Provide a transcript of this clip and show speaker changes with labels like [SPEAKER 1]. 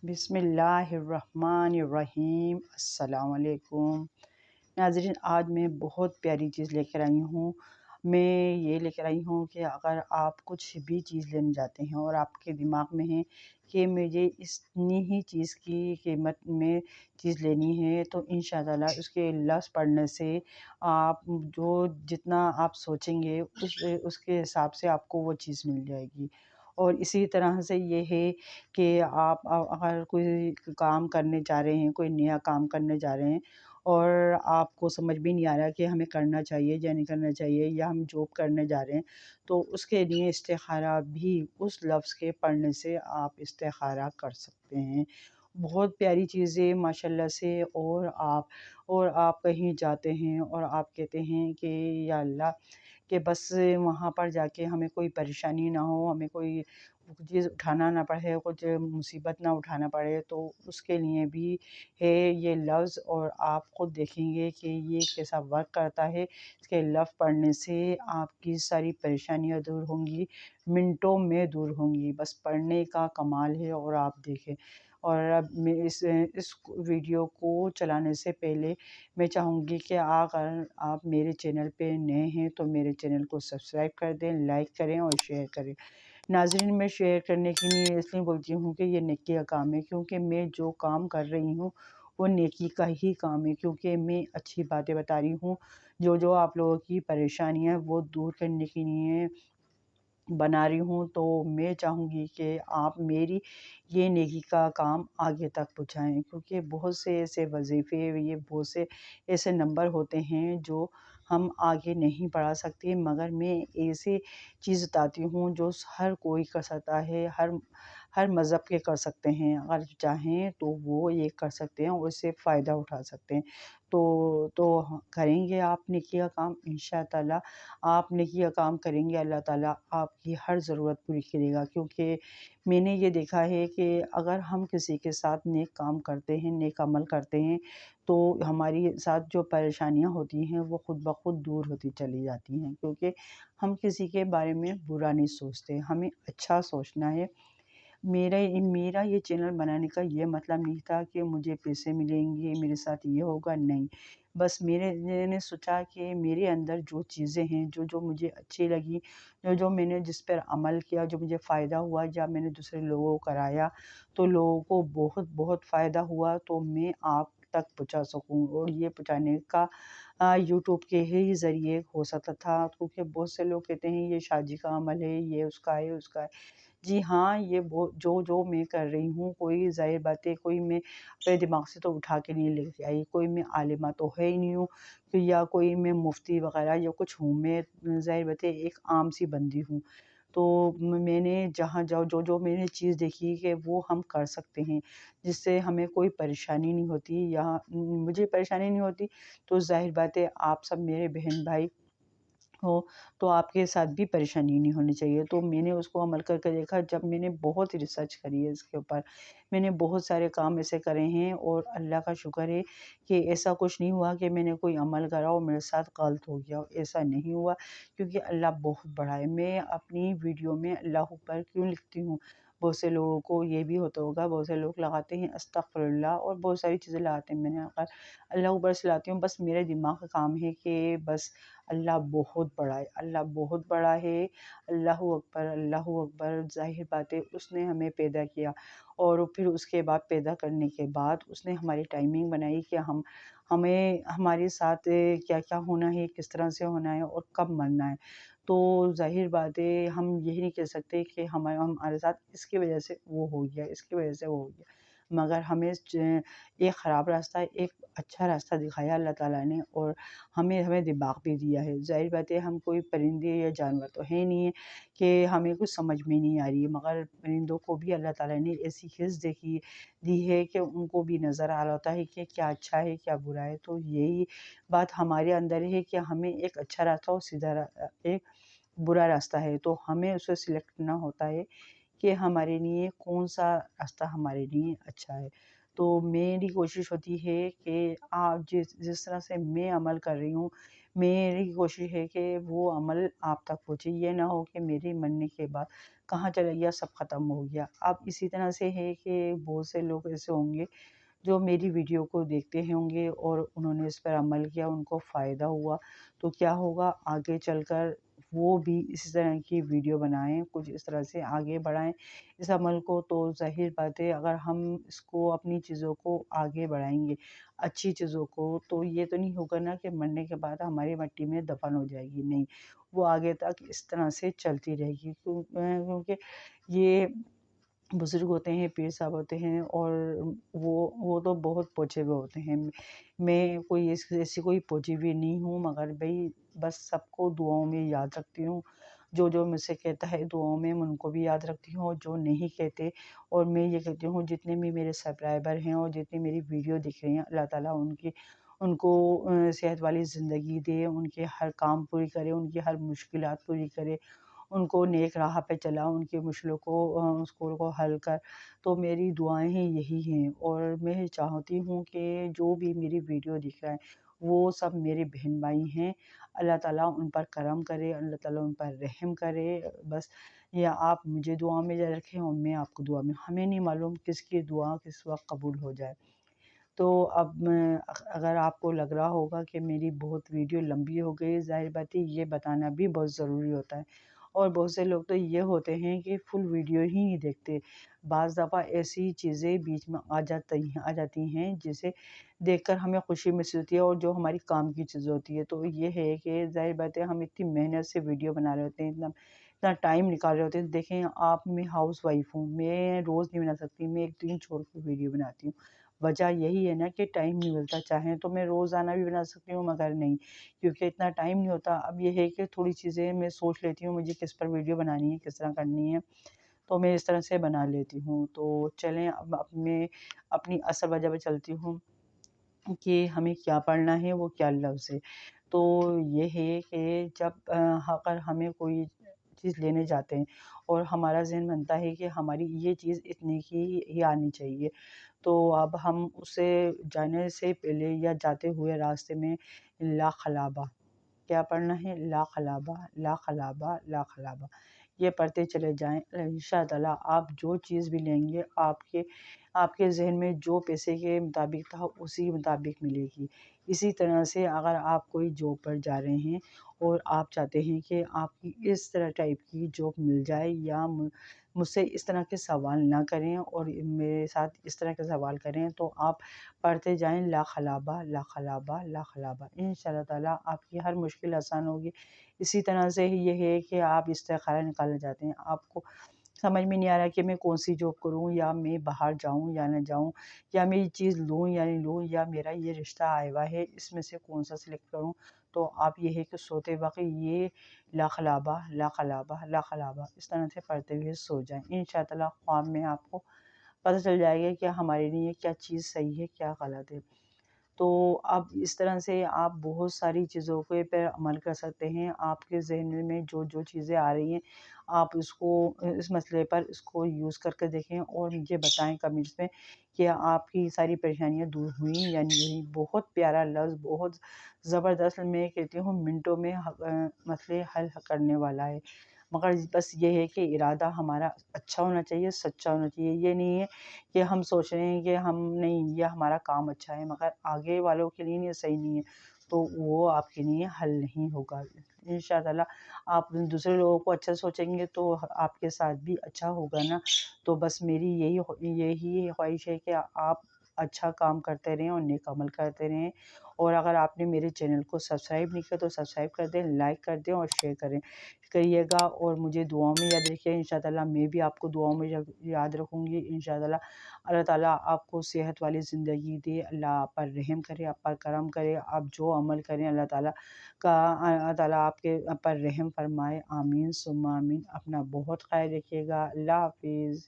[SPEAKER 1] بسم اللہ الرحمن الرحیم۔ السلام علیکم ناظرین، آج میں بہت پیاری چیز لے کر آئی ہوں۔ میں یہ لے کر آئی ہوں کہ اگر آپ کچھ بھی چیز لینے جاتے ہیں اور آپ کے دماغ میں ہے کہ مجھے اتنی ہی چیز کی قیمت میں چیز لینی ہے، تو انشاءاللہ اس کے لفظ پڑھنے سے آپ جتنا آپ سوچیں گے اس کے حساب سے آپ کو وہ چیز مل جائے گی۔ اور اسی طرح سے یہ ہے کہ آپ اگر کوئی کام کرنے جا رہے ہیں، کوئی نیا کام کرنے جا رہے ہیں اور آپ کو سمجھ بھی نہیں آ رہا کہ ہمیں کرنا چاہیے یا نہیں کرنا چاہیے، یا ہم جاب کرنے جا رہے ہیں، تو اس کے لیے استخارہ بھی اس لفظ کے پڑھنے سے آپ استخارہ کر سکتے ہیں۔ بہت پیاری چیزیں ماشاءاللہ سے۔ اور آپ کہیں جاتے ہیں اور آپ کہتے ہیں کہ یا اللہ کہ بس وہاں پر جا کے ہمیں کوئی پریشانی نہ ہو، ہمیں کوئی چیز اٹھانا نہ پڑے، کچھ مصیبت نہ اٹھانا پڑے، تو اس کے لیے بھی ہے یہ لفظ۔ اور آپ خود دیکھیں گے کہ یہ کیسا ورک کرتا ہے۔ اس کے لفظ پڑھنے سے آپ کی ساری پریشانیاں دور ہوں گی، منٹوں میں دور ہوں گی، بس پڑھنے کا کمال ہے۔ اور آپ دیکھیں، اور اب میں اس ویڈیو کو چلانے سے پہلے میں چاہوں گی کہ اگر آپ میرے چینل پہ نئے ہیں تو میرے چینل کو سبسکرائب کر دیں، لائک کریں اور شیئر کریں۔ ناظرین، میں شیئر کرنے کے لیے اس لیے بولتی ہوں کہ یہ نیکی کا کام ہے، کیونکہ میں جو کام کر رہی ہوں وہ نیکی کا ہی کام ہے، کیونکہ میں اچھی باتیں بتا رہی ہوں۔ جو آپ لوگوں کی پریشانیاں وہ دور کرنے کے لیے بنا رہی ہوں، تو میں چاہوں گی کہ آپ میری یہ نیکی کا کام آگے تک پہنچائیں، کیونکہ بہت سے ایسے وظیفے، یہ بہت سے ایسے نمبر ہوتے ہیں جو ہم آگے نہیں بڑھا سکتے، مگر میں ایسے چیز بتاتی ہوں جو ہر کوئی کر سکتا ہے، ہر مذہب کے کر سکتے ہیں، اگر چاہیں تو وہ یہ کر سکتے ہیں اور اس سے فائدہ اٹھا سکتے ہیں۔ تو کریں گے آپ نیکی کا کام، انشاءاللہ آپ نیکی کا کام کریں گے، اللہ تعالیٰ آپ کی ہر ضرورت پوری کرے گا۔ کیونکہ میں نے یہ دیکھا ہے کہ اگر ہم کسی کے ساتھ نیک کام کرتے ہیں، نیک عمل کرتے ہیں، تو ہماری ساتھ جو پریشانیاں ہوتی ہیں وہ خود بخود دور ہوتی چلی جاتی ہیں، کیونکہ ہم کسی کے بارے میں برا نہیں سوچتے، ہمیں اچھا سوچنا ہے۔ میرا یہ چینل بنانے کا یہ مطلب نہیں تھا کہ مجھے پیسے ملیں گے، میرے ساتھ یہ ہوگا، نہیں۔ بس میں نے سوچا کہ میرے اندر جو چیزیں ہیں، جو مجھے اچھی لگی، جو میں نے جس پر عمل کیا، جو مجھے فائدہ ہوا، یا میں نے دوسرے لوگوں کو کرایا تو لوگوں کو بہت بہت فائدہ ہوا، تو میں آپ تک پہنچا سکوں۔ اور یہ پہنچانے کا یوٹیوب کے ہی ذریعے ہو سکتا تھا، کیونکہ بہت سے لوگ کہتے ہیں یہ شادی کا عمل ہے، یہ اس کا ہے، اس کا ہے۔ جی ہاں، یہ جو میں کر رہی ہوں، کوئی ظاہر بات ہے، کوئی میں اپنے دماغ سے تو اٹھا کے نہیں لے کے آئی، کوئی میں عالمہ تو ہے ہی نہیں ہوں، یا کوئی میں مفتی وغیرہ یا کچھ ہوں، میں ظاہر بات ہے ایک عام سی بندی ہوں۔ تو میں نے جہاں جو میں نے چیز دیکھی کہ وہ ہم کر سکتے ہیں، جس سے ہمیں کوئی پریشانی نہیں ہوتی، یا مجھے پریشانی نہیں ہوتی، تو ظاہر بات ہے آپ سب میرے بہن بھائی ہو، تو آپ کے ساتھ بھی پریشانی نہیں ہونی چاہیے۔ تو میں نے اس کو عمل کر کے دیکھا، جب میں نے بہت ریسرچ کری ہے اس کے اوپر، میں نے بہت سارے کام ایسے کرے ہیں، اور اللہ کا شکر ہے کہ ایسا کچھ نہیں ہوا کہ میں نے کوئی عمل کرا اور میرے ساتھ غلط ہو گیا، ایسا نہیں ہوا، کیونکہ اللہ بہت بڑا ہے۔ میں اپنی ویڈیو میں اللہ اکبر کیوں لکھتی ہوں؟ بہت سے لوگوں کو یہ بھی ہوتا ہوگا، بہت سے لوگ لگاتے ہیں استغفر اللہ اور بہت ساری چیزیں لگاتے ہیں، میں نے اگر اللہ اکبر سے لاتی ہوں، بس میرے دماغ کا کام ہے کہ بس اللہ بہت بڑا ہے، اللہ بہت بڑا ہے، اللہ اکبر، اللہ اکبر۔ ظاہر بات ہے اس نے ہمیں پیدا کیا، اور پھر اس کے بعد پیدا کرنے کے بعد اس نے ہماری ٹائمنگ بنائی کہ ہمیں ہمارے ساتھ کیا کیا ہونا ہے، کس طرح سے ہونا ہے اور کب مرنا ہے۔ تو ظاہر بات ہے ہم یہی نہیں کہہ سکتے کہ ہمارے ساتھ اس کی وجہ سے وہ ہو گیا، اس کی وجہ سے وہ ہو گیا، مگر ہمیں ایک خراب راستہ، ایک اچھا راستہ دکھایا اللہ تعالیٰ نے، اور ہمیں دماغ بھی دیا ہے۔ ظاہر بات ہے ہم کوئی پرندے یا جانور تو ہے نہیں ہے کہ ہمیں کچھ سمجھ میں نہیں آ رہی ہے، مگر پرندوں کو بھی اللہ تعالیٰ نے ایسی حس دی ہے کہ ان کو بھی نظر آ رہا ہوتا ہے کہ کیا اچھا ہے کیا برا ہے۔ تو یہی بات ہمارے اندر ہے کہ ہمیں ایک اچھا راستہ اور سیدھا ایک برا راستہ ہے، تو ہمیں اسے سلیکٹ کرنا ہوتا ہے کہ ہمارے لیے کون سا راستہ ہمارے لیے اچھا ہے۔ تو میری کوشش ہوتی ہے کہ آپ جس طرح سے میں عمل کر رہی ہوں، میری کوشش ہے کہ وہ عمل آپ تک پہنچے، یہ نہ ہو کہ میرے مرنے کے بعد کہاں چلا گیا، سب ختم ہو گیا۔ اب اسی طرح سے ہے کہ بہت سے لوگ ایسے ہوں گے جو میری ویڈیو کو دیکھتے ہوں گے اور انہوں نے اس پر عمل کیا، ان کو فائدہ ہوا، تو کیا ہوگا آگے چل کر وہ بھی اسی طرح کی ویڈیو بنائیں، کچھ اس طرح سے آگے بڑھائیں اس عمل کو۔ تو ظاہر بات ہے اگر ہم اس کو اپنی چیزوں کو آگے بڑھائیں گے، اچھی چیزوں کو، تو یہ تو نہیں ہوگا نا کہ مرنے کے بعد ہماری مٹی میں دفن ہو جائے گی، نہیں، وہ آگے تک اس طرح سے چلتی رہے گی، کیونکہ یہ بزرگ ہوتے ہیں، پیر صاحب ہوتے ہیں، اور وہ تو بہت پہنچے ہوئے ہوتے ہیں۔ میں کوئی ایسی کوئی پہنچی ہوئی نہیں ہوں، مگر بھئی بس سب کو دعاؤں میں یاد رکھتی ہوں۔ جو مجھ سے کہتا ہے دعاؤں میں ان کو بھی یاد رکھتی ہوں، اور جو نہیں کہتے، اور میں یہ کہتی ہوں جتنے بھی میرے سبسکرائبر ہیں اور جتنے میری ویڈیو دیکھ رہے ہیں، اللہ تعالیٰ ان کو صحت والی زندگی دے، ان کے ہر کام پوری کرے، ان کی ہر مشکلات پوری کرے، ان کو نیک راہ پہ چلا، ان کی مشکلوں کو حل کر۔ تو میری دعائیں یہی ہیں، اور میں چاہتی ہوں کہ جو بھی میری ویڈیو دیکھ رہا ہے وہ سب میرے بہن بھائی ہیں، اللہ تعالیٰ ان پر کرم کرے، اللہ تعالیٰ ان پر رحم کرے، بس یا آپ مجھے دعا میں یاد رکھیں اور میں آپ کو دعا میں، ہمیں نہیں معلوم کس کی دعا کس وقت قبول ہو جائے۔ تو اب اگر آپ کو لگ رہا ہوگا کہ میری بہت ویڈیو لمبی ہو گئی، ظاہر بات ہے یہ بتانا بھی بہت ضروری ہوتا ہے، اور بہت سے لوگ تو یہ ہوتے ہیں کہ فل ویڈیو ہی نہیں دیکھتے۔ بعض دفعہ ایسی چیزیں بیچ میں آ جاتی ہیں جسے دیکھ کر ہمیں خوشی محسوس ہوتی ہے، اور جو ہماری کام کی چیز ہوتی ہے، تو یہ ہے کہ ظاہر بات ہے ہم اتنی محنت سے ویڈیو بنا رہے ہوتے ہیں، اتنا ٹائم نکال رہے ہوتے ہیں۔ دیکھیں آپ، میں ہاؤس وائف ہوں، میں روز نہیں بنا سکتی، میں ایک دن چھوڑ کے ویڈیو بناتی ہوں۔ وجہ یہی ہے نا کہ ٹائم نہیں ملتا، چاہیں تو میں روزانہ بھی بنا سکتی ہوں مگر نہیں، کیونکہ اتنا ٹائم نہیں ہوتا۔ اب یہ ہے کہ تھوڑی چیزیں میں سوچ لیتی ہوں مجھے کس پر ویڈیو بنانی ہے، کس طرح کرنی ہے، تو میں اس طرح سے بنا لیتی ہوں۔ تو چلیں اب میں اپنی اصل وجہ پہ چلتی ہوں کہ ہمیں کیا پڑھنا ہے، وہ کیا لفظ ہے۔ تو یہ ہے کہ جب اگر ہمیں کوئی چیز لینے جاتے ہیں اور ہمارا ذہن بنتا ہے کہ ہماری یہ چیز اتنے کی ہی آنی چاہیے، تو اب ہم اسے جانے سے پہلے یا جاتے ہوئے راستے میں لا خلابہ، کیا پڑھنا ہے؟ لا خلابہ، لا خلابہ، لا خلابہ، یہ پڑھتے چلے جائیں۔ انشاءاللہ آپ جو چیز بھی لیں گے، آپ کے ذہن میں جو پیسے کے مطابق تھا اسی مطابق ملے گی۔ اسی طرح سے اگر آپ کوئی جاب پر جا رہے ہیں اور آپ چاہتے ہیں کہ آپ کی اس طرح ٹائپ کی جاب مل جائے، یا مجھ سے اس طرح کے سوال نہ کریں اور میرے ساتھ اس طرح کے سوال کریں، تو آپ پڑھتے جائیں لا خلابہ، لا خلابہ، لا خلابہ، انشاءاللہ تعالیٰ آپ کی ہر مشکل آسان ہوگی۔ اسی طرح سے یہ ہے کہ آپ استخارہ نکالنا چاہتے ہیں، آپ کو سمجھ میں نہیں آ رہا کہ میں کون سی جاب کروں، یا میں باہر جاؤں یا نہ جاؤں، یا میں یہ چیز لوں یا نہیں لوں، یا میرا یہ رشتہ آیا ہوا ہے اس میں سے کون سا سلیکٹ کروں، تو آپ یہ ہے کہ سوتے وقت یہ لا خلابہ، لا خلابہ، لا خلابہ اس طرح سے پڑھتے ہوئے سو جائیں۔ انشاءاللہ خواب میں آپ کو پتہ چل جائے گا کہ ہمارے لیے کیا چیز صحیح ہے کیا غلط ہے۔ تو اب اس طرح سے آپ بہت ساری چیزوں کے پر عمل کر سکتے ہیں۔ آپ کے ذہن میں جو چیزیں آ رہی ہیں، آپ اس مسئلے پر اس کو یوز کر کے دیکھیں اور مجھے بتائیں کمنٹس میں کہ آپ کی ساری پریشانیاں دور ہوئیں یا نہیں ہوئیں۔ بہت پیارا لفظ، بہت زبردست، میں کہتی ہوں منٹوں میں مسئلے حل کرنے والا ہے، مگر بس یہ ہے کہ ارادہ ہمارا اچھا ہونا چاہیے، سچا ہونا چاہیے۔ یہ نہیں ہے کہ ہم سوچ رہے ہیں کہ ہم نہیں، یہ ہمارا کام اچھا ہے مگر آگے والوں کے لیے یہ صحیح نہیں ہے، تو وہ آپ کے لیے حل نہیں ہوگا۔ انشاءاللہ آپ دوسرے لوگوں کو اچھا سوچیں گے تو آپ کے ساتھ بھی اچھا ہوگا نا۔ تو بس میری یہی خواہش ہے کہ آپ اچھا کام کرتے رہیں اور نیک عمل کرتے رہیں، اور اگر آپ نے میرے چینل کو سبسکرائب نہیں کیا تو سبسکرائب کر دیں، لائک کر دیں اور شیئر کریے گا، اور مجھے دعاؤں میں یاد رکھیے۔ انشاءاللہ میں بھی آپ کو دعاؤں میں یاد رکھوں گی انشاءاللہ۔ اللہ تعالیٰ آپ کو صحت والی زندگی دے، اللہ آپ پر رحم کرے، آپ پر کرم کرے، آپ جو عمل کریں اللہ تعالیٰ آپ کے پر رحم فرمائے، آمین ثم آمین۔ اپنا بہت خیال رکھیے گا، اللہ حافظ۔